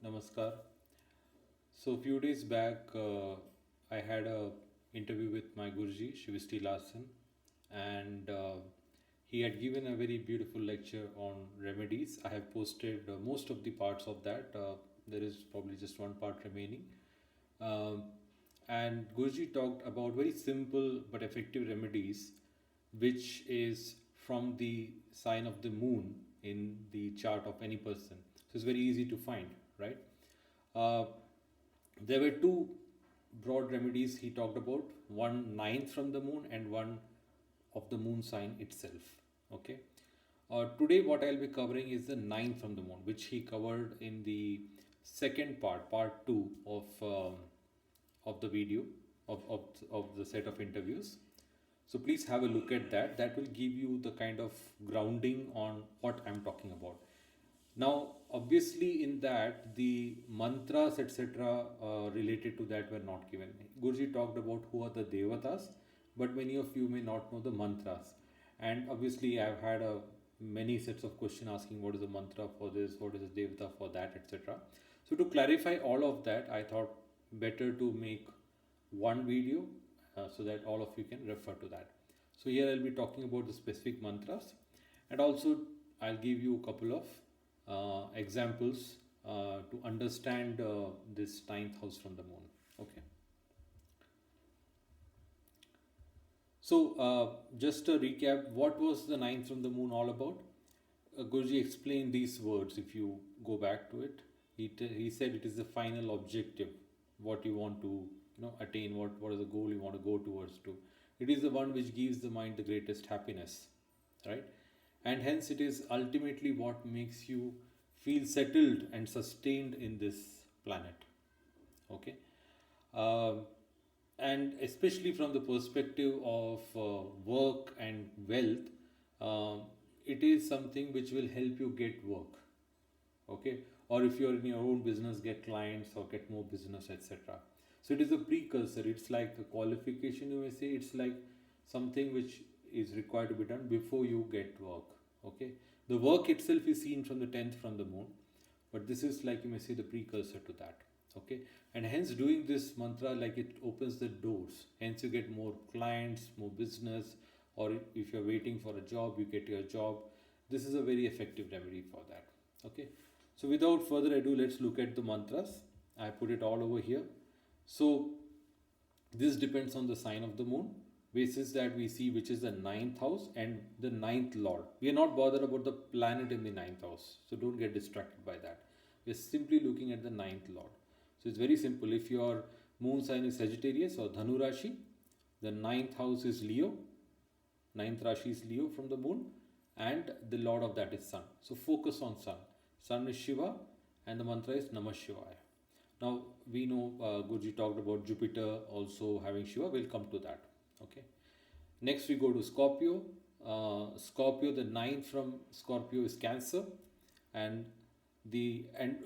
Namaskar. So a few days back, I had a interview with my Guruji, Shri Visti Larsen, and he had given a very beautiful lecture on remedies. I have posted most of the parts of that. There is probably just one part remaining. Um, and Guruji talked about very simple but effective remedies, which is from the sign of the moon in the chart of any person. So it's very easy to find, right? Uh, there were two broad remedies he talked about, one ninth from the moon and one of the moon sign itself. Okay. Today, what I'll be covering is the ninth from the moon, which he covered in the second part, part two of the video of the set of interviews. So please have a look at that. That will give you the kind of grounding on what I'm talking about. Now, obviously, in that the mantras etc. Related to that were not given. Guruji talked about who are the devatas, but many of you may not know the mantras. And obviously, I've had many sets of questions asking what is the mantra for this, what is the devata for that, etc. So to clarify all of that, I thought better to make one video so that all of you can refer to that. So here I'll be talking about the specific mantras, and also I'll give you a couple of examples to understand this ninth house from the moon. Okay. So just a recap, what was the ninth from the moon all about? Guruji explained these words. If you go back to it, he said it is the final objective, what you want to attain, what is the goal you want to go towards to. It is the one which gives the mind the greatest happiness, right? And hence it is ultimately what makes you feel settled and sustained in this planet. Okay. Um and especially from the perspective of work and wealth, um, it is something which will help you get work. Okay. Or if you're in your own business, get clients or get more business, etc. So it is a precursor, it's like a qualification, you may say. It's like something which is required to be done before you get work. Okay. The work itself is seen from the 10th from the moon, but this is, like you may say, the precursor to that. Okay. And hence doing this mantra, like, it opens the doors, hence you get more clients, more business, or if you're waiting for a job, you get your job. This is a very effective remedy for that. Okay. So without further ado, let's look at the mantras. I put it all over here. So this depends on the sign of the moon, basis that we see which is the ninth house and the ninth lord. We are not bothered about the planet in the ninth house, so don't get distracted by that. We are simply looking at the ninth lord. So it's very simple. If your moon sign is Sagittarius or Dhanu Rashi, the ninth house is Leo, ninth Rashi is Leo from the moon, and the lord of that is Sun. So focus on Sun. Sun is Shiva, and the mantra is Namah Shivaya. Now we know Guruji talked about Jupiter also having Shiva. We'll come to that. Okay. Next we go to Scorpio. Scorpio, the ninth from Scorpio is Cancer, and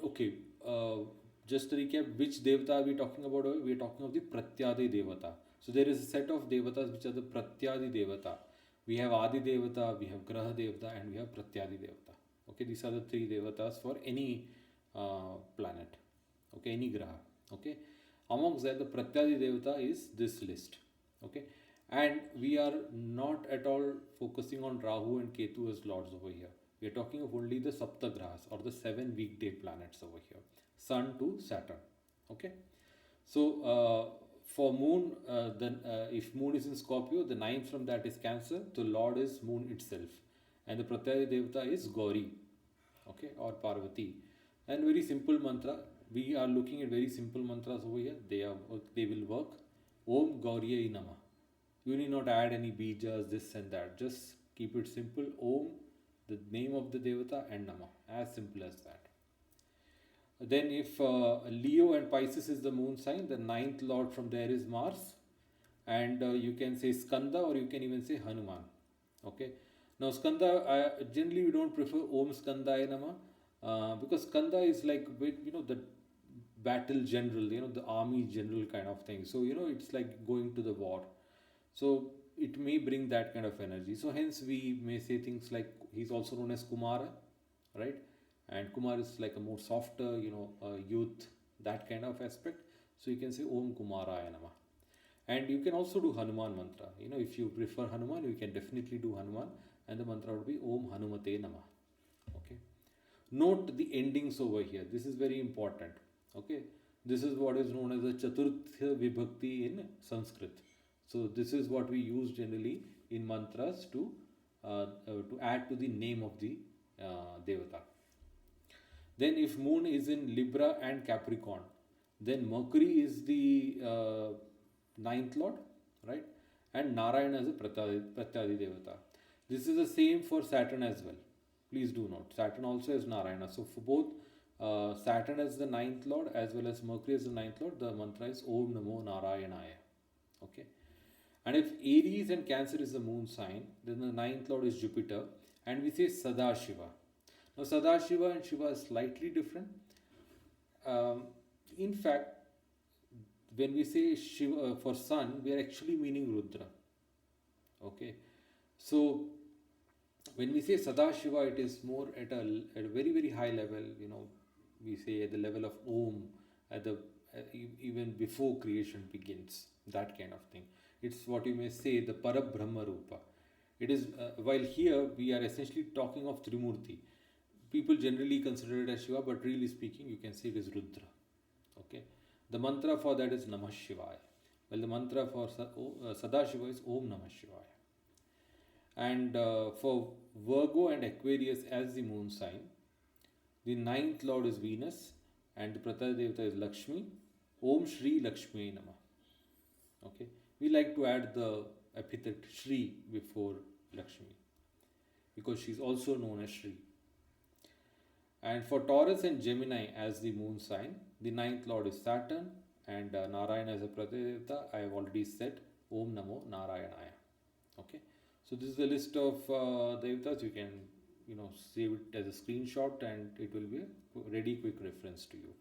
okay. Just to recap, which devata are we talking about? We are talking of the Pratyadi devata. So there is a set of devatas which are the Pratyadi devata. We have Adi devata, we have Graha devata, and we have Pratyadi devata. Okay, these are the three devatas for any planet. Okay, any graha. Okay, amongst that the Pratyadi devata is this list. Okay, and we are not at all focusing on Rahu and Ketu as lords over here. We are talking of only the Saptagrahas, or the 7 weekday planets over here, Sun to Saturn. Okay, so for moon, then if moon is in Scorpio, the ninth from that is Cancer. The lord is moon itself, and the Pratyadi devata is Gauri. Okay, or Parvati. And very simple mantra. We are looking at very simple mantras over here. They will work. Om Gauriya Namah. You need not add any bijas, this and that. Just keep it simple. Om, the name of the devata, and Namah. As simple as that. Then if Leo and Pisces is the moon sign, the ninth lord from there is Mars. And you can say Skanda, or you can even say Hanuman. Okay. Now Skanda, generally we don't prefer Om Skandaya Namah, because Skanda is like, the battle general, the army general kind of thing. So it's like going to the war. So it may bring that kind of energy. So hence we may say things like he's also known as Kumara, right? and Kumar is like a more softer, youth, that kind of aspect. So you can say Om Kumaraya Namah. And you can also do Hanuman mantra. If you prefer Hanuman, you can definitely do Hanuman, and the mantra would be Om Hanumate Namah. Okay. Note the endings over here. This is very important. Okay. This is what is known as the Chaturtha Vibhakti in Sanskrit. So this is what we use generally in mantras to add to the name of the Devata. Then if moon is in Libra and Capricorn, then Mercury is the ninth lord, right? And Narayana is a Pratyadi Devata. This is the same for Saturn as well. Please do note, Saturn also is Narayana. So for both Saturn as the ninth lord as well as Mercury as the ninth lord, the mantra is Om Namo Narayanaya. Okay. And if Aries and Cancer is the moon sign, then the ninth lord is Jupiter, and we say Sadashiva. Now Sadashiva and Shiva are slightly different. In fact, when we say Shiva for sun, we are actually meaning Rudra. Okay. So when we say Sadashiva, it is more at a very, very high level. We say at the level of Om, even before creation begins, that kind of thing. It's what you may say the Parabrahma Rupa. It is, while here we are essentially talking of Trimurti. People generally consider it as Shiva, but really speaking, you can say it is Rudra. Okay. The mantra for that is Namah Shivaya. Well, the mantra for Sadashiva is Om Namah Shivaya. And for Virgo and Aquarius as the moon sign, the ninth lord is Venus, and the Pratyadi Devata is Lakshmi. Om Shri Lakshmi Namah. Okay. We like to add the epithet Shri before Lakshmi, because she is also known as Shri. And for Taurus and Gemini as the moon sign, the ninth lord is Saturn, and Narayana is a Pratyadevata. I have already said Om Namo Narayanaya. Okay. So this is a list of devatas. You can save it as a screenshot, and it will be a ready quick reference to you.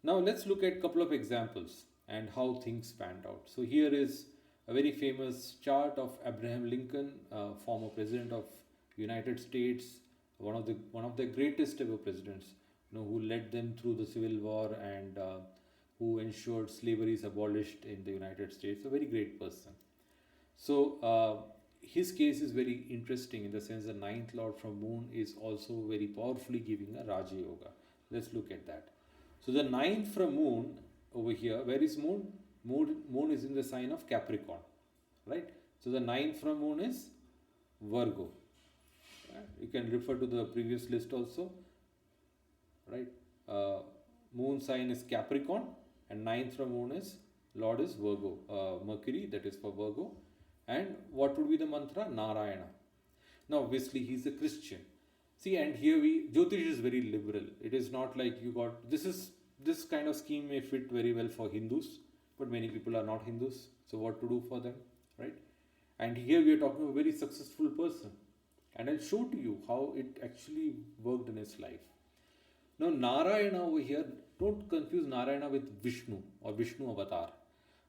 Now let's look at a couple of examples and how things panned out. So here is a very famous chart of Abraham Lincoln, former president of United States, one of the greatest ever presidents, who led them through the Civil War and who ensured slavery is abolished in the United States. A very great person. So his case is very interesting in the sense the ninth lord from moon is also very powerfully giving a Raja Yoga. Let's look at that. So the ninth from moon over here, where is moon? Moon is in the sign of Capricorn, right? So the ninth from moon is Virgo. Right? You can refer to the previous list also, right? Moon sign is Capricorn, and ninth from moon is Lord is Virgo, Mercury, that is for Virgo. And what would be the mantra? Narayana. Now obviously he is a Christian. See, and here Jyotish is very liberal. It is not like this kind of scheme may fit very well for Hindus, but many people are not Hindus. So what to do for them, right? And here we are talking about a very successful person. And I'll show to you how it actually worked in his life. Now Narayana over here, don't confuse Narayana with Vishnu or Vishnu avatar.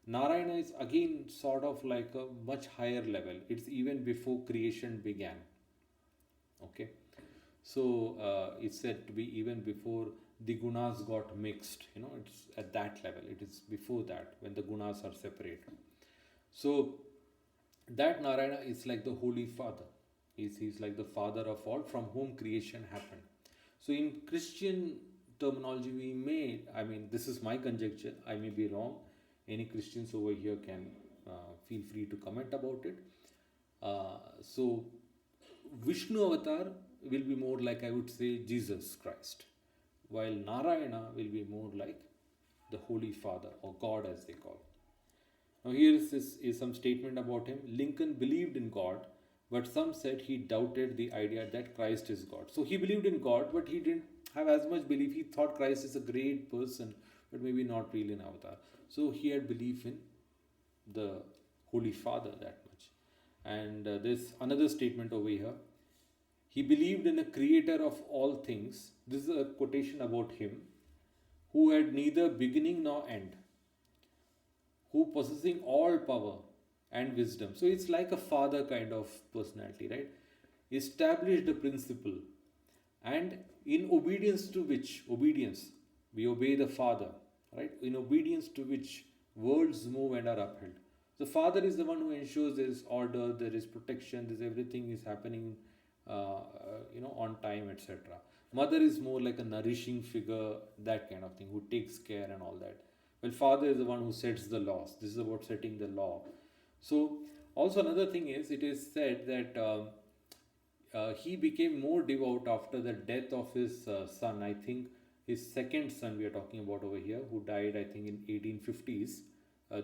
Narayana is again sort of like a much higher level. It's even before creation began. Okay. So it's said to be even before the gunas got mixed. It's at that level. It is before that when the gunas are separate. So that Narayana is like the Holy Father. He's like the father of all, from whom creation happened. So in Christian terminology, this is my conjecture, I may be wrong. Any Christians over here can feel free to comment about it. So Vishnu avatar will be more like, I would say, Jesus Christ, while Narayana will be more like the Holy Father, or God as they call. Now here is some statement about him. Lincoln believed in God, but some said he doubted the idea that Christ is God. So he believed in God, but he didn't have as much belief. He thought Christ is a great person, but maybe not really an avatar. So he had belief in the Holy Father that much. And there's another statement over here. He believed in a creator of all things. This is a quotation about him, who had neither beginning nor end, who possessing all power and wisdom. So it's like a father kind of personality, right? Established a principle And in obedience to which? Obedience. We obey the Father, right? In obedience to which worlds move and are upheld. The Father is the one who ensures there is order, there is protection, there is everything is happening, on time, etc. Mother is more like a nourishing figure, that kind of thing, who takes care and all that. Well, Father is the one who sets the laws. This is about setting the law. So, also another thing is, it is said that he became more devout after the death of his son. I think his second son we are talking about over here, who died, I think, in 1850s.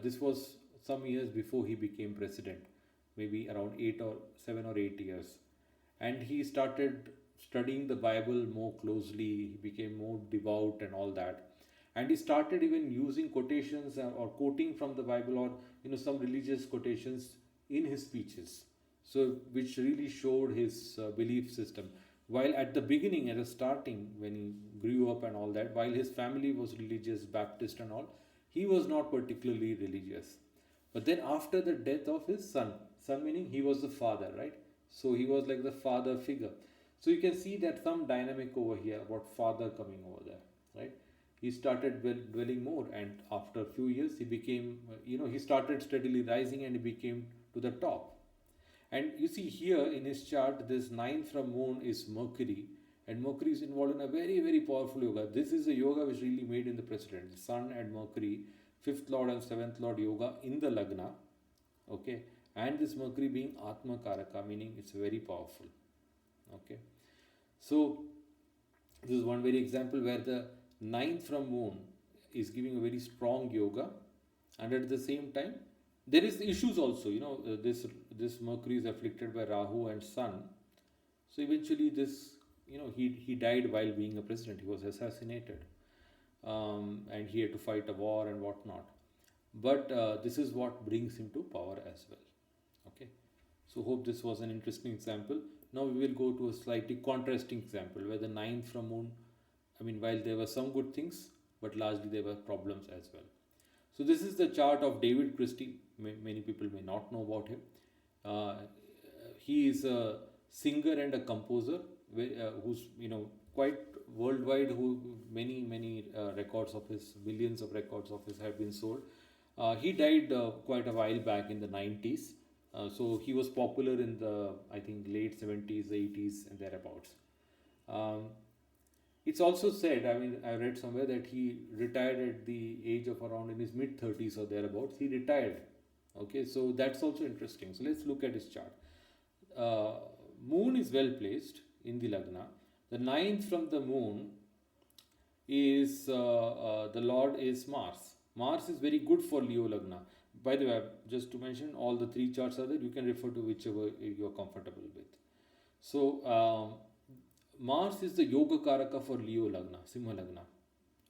This was some years before he became president, maybe around 7 or 8 years. And he started studying the Bible more closely. He became more devout and all that. And he started even using quotations or quoting from the Bible, or some religious quotations in his speeches. So, which really showed his belief system. While at the beginning, at the starting, when he grew up and all that, while his family was religious, Baptist and all, he was not particularly religious. But then after the death of his son meaning he was the father, right? So he was like the father figure. So you can see that some dynamic over here about father coming over there, right? He started dwelling more, and after a few years, he became, he started steadily rising and he became to the top. And you see here in his chart, this ninth from moon is Mercury, and Mercury is involved in a very, very powerful yoga. This is a yoga which really made in the precedent. Sun and Mercury, 5th Lord and 7th Lord yoga in the Lagna, okay? And this Mercury being Atma Karaka, meaning it's very powerful, okay? So, this is one very example where the ninth from moon is giving a very strong yoga, and at the same time, there is issues also. This Mercury is afflicted by Rahu and Sun. So eventually, this he died while being a president. He was assassinated, and he had to fight a war and whatnot. But this is what brings him to power as well. Okay, so hope this was an interesting example. Now we will go to a slightly contrasting example where the ninth from moon. While there were some good things, but largely there were problems as well. So this is the chart of David Christie. Many people may not know about him. He is a singer and a composer who's quite worldwide. Who many records of his, millions of records of his have been sold. He died quite a while back in the 90s. So he was popular in the, I think, late 70s, 80s and thereabouts. It's also said, I read somewhere that he retired at the age of around in his mid 30s or thereabouts. He retired. Okay, so that's also interesting. So let's look at his chart. Moon is well placed in the Lagna. The ninth from the moon is, the Lord is Mars. Mars is very good for Leo Lagna. By the way, just to mention, all the three charts are there. You can refer to whichever you're comfortable with. So, Mars is the Yoga Karaka for Leo Lagna, Simha Lagna.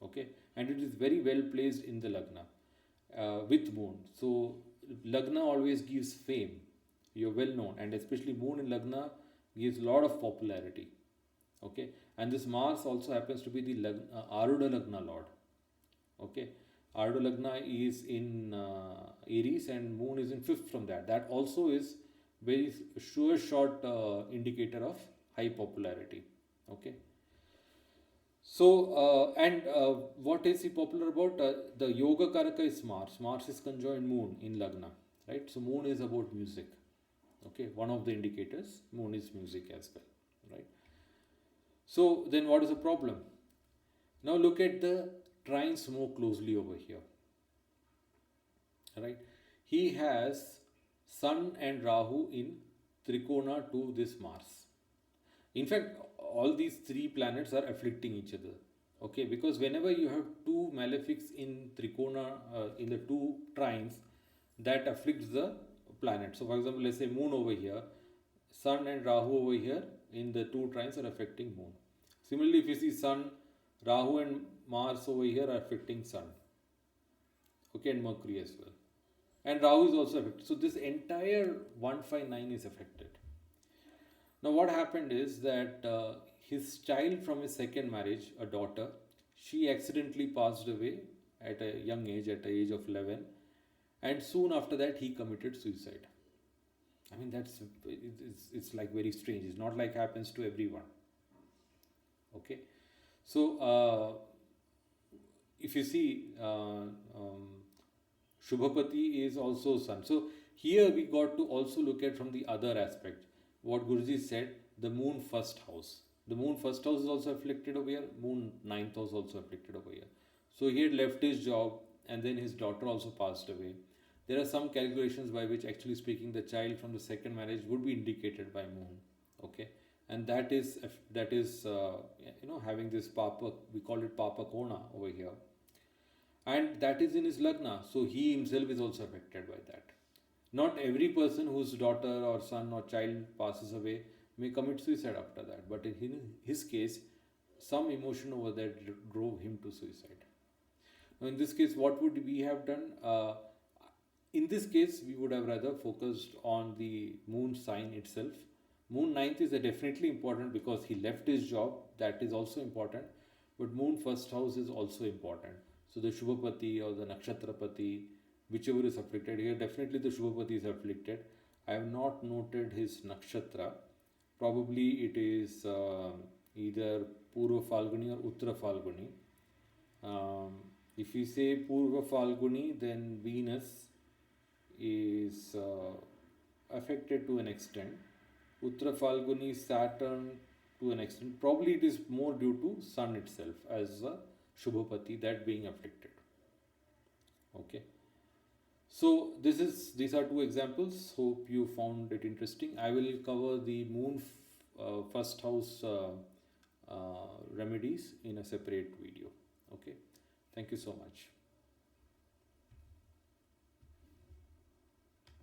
Okay, and it is very well placed in the Lagna with Moon. So, Lagna always gives fame. You're well known, and especially Moon in Lagna gives a lot of popularity. Okay, and this Mars also happens to be the Arudha Lagna Lord. Okay, Arudha Lagna is in Aries, and Moon is in 5th from that. That also is very short indicator of high popularity. Okay. So, what is he popular about? The Yoga Karaka is Mars. Mars is conjoined Moon in Lagna, right? So, Moon is about music. Okay, one of the indicators, Moon is music as well, right? So, then what is the problem? Now, look at the trines more closely over here, right? He has Sun and Rahu in Trikona to this Mars. In fact, all these three planets are afflicting each other. Okay, because whenever you have two malefics in Trikona, in the two trines, that afflicts the planet. So, for example, let's say Moon over here, Sun and Rahu over here in the two trines are affecting Moon. Similarly, if you see Sun, Rahu and Mars over here are affecting Sun. Okay, and Mercury as well. And Rahu is also affected. So, this entire 159 is affected. Now, what happened is that his child from his second marriage, a daughter, she accidentally passed away at a young age, at the age of 11, and soon after that he committed suicide. It's like very strange. It's not like happens to everyone. Okay, so if you see, Shubhapati is also sun. So here we got to also look at from the other aspect. What Guruji said, the moon first house. The moon first house is also afflicted over here. Moon ninth house also afflicted over here. So he had left his job, and then his daughter also passed away. There are some calculations by which, actually speaking, the child from the second marriage would be indicated by moon. Okay, and that is having this papa. We call it papa kona over here, and that is in his lagna, so he himself is also affected by that. Not every person whose daughter or son or child passes away may commit suicide after that, but in his case, some emotion over there drove him to suicide. Now in this case, what would we have done? In this case, we would have rather focused on the moon sign itself. Moon ninth is definitely important because he left his job, that is also important, but moon first house is also important. So the Shubhapati or the Nakshatrapati, whichever is afflicted here, definitely the Shubhapati is afflicted. I have not noted his Nakshatra. Probably it is either Purva Falguni or Uttara Falguni. If we say Purva Falguni, then Venus is affected to an extent. Uttara Falguni, Saturn to an extent. Probably it is more due to Sun itself as a Shubhapati, that being afflicted. Okay. So these are two examples. Hope you found it interesting. I will cover the moon first house remedies in a separate video. Okay. Thank you so much.